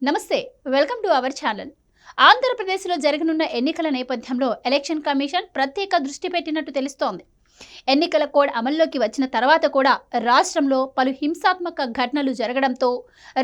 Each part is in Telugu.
నమస్తే, వెల్కమ్ టు అవర్ ఛానల్. ఆంధ్రప్రదేశ్లో జరగనున్న ఎన్నికల నేపథ్యంలో ఎలక్షన్ కమిషన్ ప్రత్యేక దృష్టి పెట్టినట్టు తెలుస్తోంది. ఎన్నికల కోడ్ అమల్లోకి వచ్చిన తర్వాత కూడా రాష్ట్రంలో పలు హింసాత్మక ఘటనలు జరగడంతో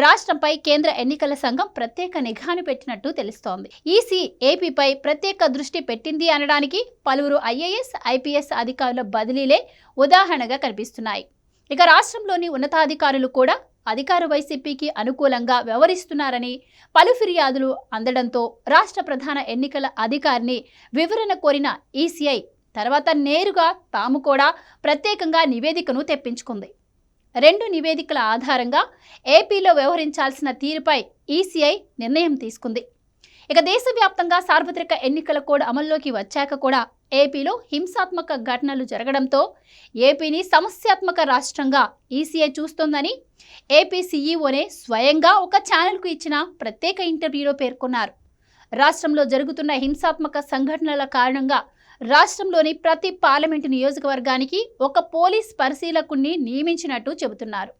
రాష్ట్రంపై కేంద్ర ఎన్నికల సంఘం ప్రత్యేక నిఘాను పెట్టినట్టు తెలుస్తోంది. ఈసీ ఏపీపై ప్రత్యేక దృష్టి పెట్టింది అనడానికి పలువురు ఐఏఎస్, ఐపీఎస్ అధికారుల బదిలీలే ఉదాహరణగా కనిపిస్తున్నాయి. ఇక రాష్ట్రంలోని ఉన్నతాధికారులు కూడా అధికార వైసీపీకి అనుకూలంగా వ్యవహరిస్తున్నారని పలు ఫిర్యాదులు అందడంతో రాష్ట్ర ప్రధాన ఎన్నికల అధికారిని వివరణ కోరిన ఈసీఐ తర్వాత నేరుగా తాము కూడా ప్రత్యేకంగా నివేదికను తెప్పించుకుంది. 2 నివేదికల ఆధారంగా ఏపీలో వ్యవహరించాల్సిన తీరుపై ఈసీఐ నిర్ణయం తీసుకుంది. ఇక దేశవ్యాప్తంగా సార్వత్రిక ఎన్నికల కోడ్ అమల్లోకి వచ్చాక కూడా ఏపీలో హింసాత్మక ఘటనలు జరగడంతో ఏపీని సమస్యాత్మక రాష్ట్రంగా ఈసీఐ చూస్తోందని ఏపీ సీఈఓనే స్వయంగా ఒక ఛానల్కు ఇచ్చిన ప్రత్యేక ఇంటర్వ్యూలో పేర్కొన్నారు. రాష్ట్రంలో జరుగుతున్న హింసాత్మక సంఘటనల కారణంగా రాష్ట్రంలోని ప్రతి పార్లమెంటు నియోజకవర్గానికి ఒక పోలీస్ పరిశీలకుణ్ణి నియమించినట్టు చెబుతున్నారు.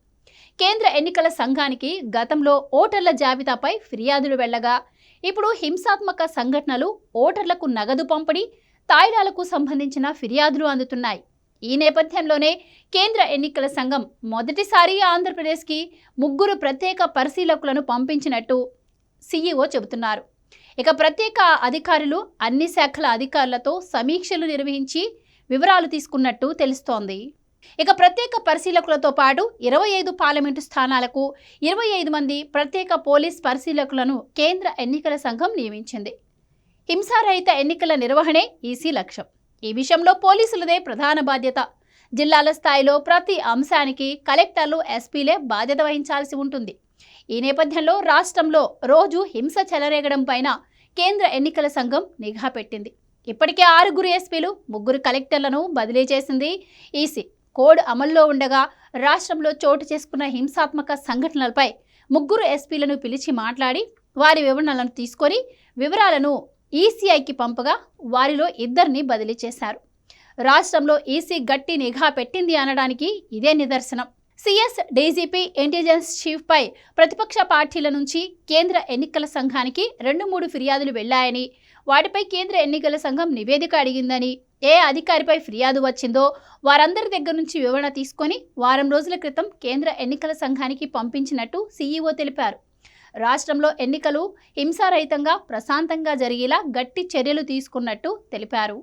కేంద్ర ఎన్నికల సంఘానికి గతంలో ఓటర్ల జాబితాపై ఫిర్యాదులు వెళ్లగా ఇప్పుడు హింసాత్మక సంఘటనలు, ఓటర్లకు నగదు పంపిణీ, తాయిలాలకు సంబంధించిన ఫిర్యాదులు అందుతున్నాయి. ఈ నేపథ్యంలోనే కేంద్ర ఎన్నికల సంఘం మొదటిసారి ఆంధ్రప్రదేశ్కి 3 ప్రత్యేక పరిశీలకులను పంపించినట్టు సీఈఓ చెబుతున్నారు. ఇక ప్రత్యేక అధికారులు అన్ని శాఖల అధికారులతో సమీక్షలు నిర్వహించి వివరాలు తీసుకున్నట్టు తెలుస్తోంది. ఇక ప్రత్యేక పరిశీలకులతో పాటు 25 పార్లమెంటు స్థానాలకు 25 మంది ప్రత్యేక పోలీస్ పరిశీలకులను కేంద్ర ఎన్నికల సంఘం నియమించింది. హింసారహిత ఎన్నికల నిర్వహణే ఈసీ లక్ష్యం. ఈ విషయంలో పోలీసులదే ప్రధాన బాధ్యత. జిల్లాల స్థాయిలో ప్రతి అంశానికి కలెక్టర్లు, ఎస్పీలే బాధ్యత వహించాల్సి ఉంటుంది. ఈ నేపథ్యంలో రాష్ట్రంలో రోజు హింస చెలరేగడం పైన కేంద్ర ఎన్నికల సంఘం నిఘా పెట్టింది. ఇప్పటికే 6 ఎస్పీలు, 3 కలెక్టర్లను బదిలీ చేసింది ఈసీ. కోడ్ అమల్లో ఉండగా రాష్ట్రంలో చోటు చేసుకున్న హింసాత్మక సంఘటనలపై 3 ఎస్పీలను పిలిచి మాట్లాడి వారి వివరణలను తీసుకొని వివరాలను ఈసీఐకి పంపగా వారిలో 2ని బదిలీ చేశారు. రాష్ట్రంలో ఈసీ గట్టి నిఘా పెట్టింది అనడానికి ఇదే నిదర్శనం. సిఎస్, డీజీపీ, ఇంటెలిజెన్స్ చీఫ్పై ప్రతిపక్ష పార్టీల నుంచి కేంద్ర ఎన్నికల సంఘానికి 2-3 ఫిర్యాదులు వెళ్లాయని, వాటిపై కేంద్ర ఎన్నికల సంఘం నివేదిక అడిగిందని, ఏ అధికారిపై ఫిర్యాదు వచ్చిందో వారందరి దగ్గర నుంచి వివరణ తీసుకొని వారం రోజుల క్రితం కేంద్ర ఎన్నికల సంఘానికి పంపించినట్టు సీఈఓ తెలిపారు. రాష్ట్రంలో ఎన్నికలు హింసారహితంగా, ప్రశాంతంగా జరిగేలా గట్టి చర్యలు తీసుకున్నట్టు తెలిపారు.